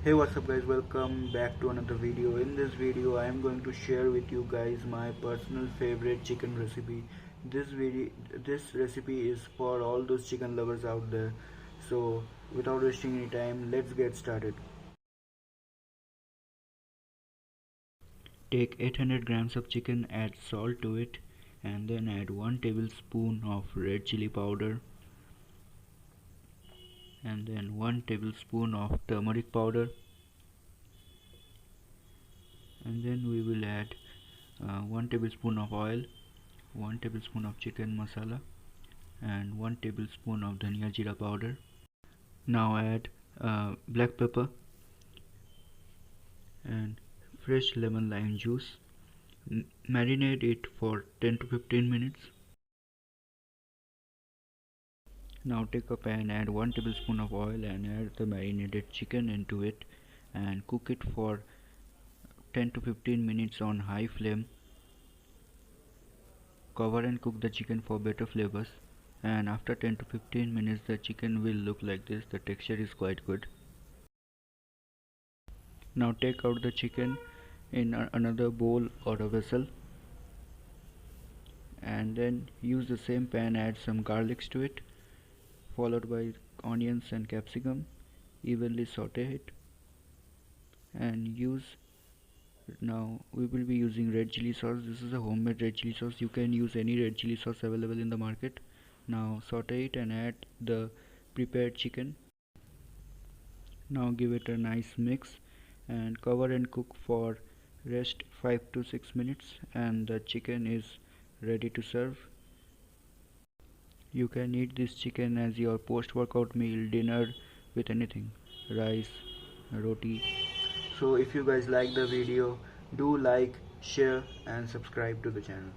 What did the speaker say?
Hey, what's up guys, welcome back to another video. In this video I am going to share with you guys my personal favorite chicken recipe. This recipe is for all those chicken lovers out there. So without wasting any time, let's get started. Take 800 grams of chicken, add salt to it, and then add 1 tablespoon of red chili powder, and then 1 tablespoon of turmeric powder, and then we will add 1 tablespoon of oil, 1 tablespoon of chicken masala, and 1 tablespoon of dhania jeera powder. Now add black pepper and fresh lemon lime juice. Marinate it for 10 to 15 minutes. Now take a pan, add 1 tablespoon of oil and add the marinated chicken into it and cook it for 10 to 15 minutes on high flame. Cover and cook the chicken for better flavors, and after 10 to 15 minutes the chicken will look like this. The texture is quite good. Now take out the chicken in another bowl or a vessel, and then use the same pan, add some garlics to it, followed by onions and capsicum. Evenly saute it and use. Now we will be using red chili sauce. This is a homemade red chili sauce. You can use any red chili sauce available in the market. Now saute it and add the prepared chicken. Now give it a nice mix and cover and cook for rest 5 to 6 minutes, and the chicken is ready to serve. You can eat this chicken as your post-workout meal, dinner, with anything, rice, roti. So if you guys like the video, do like, share and subscribe to the channel.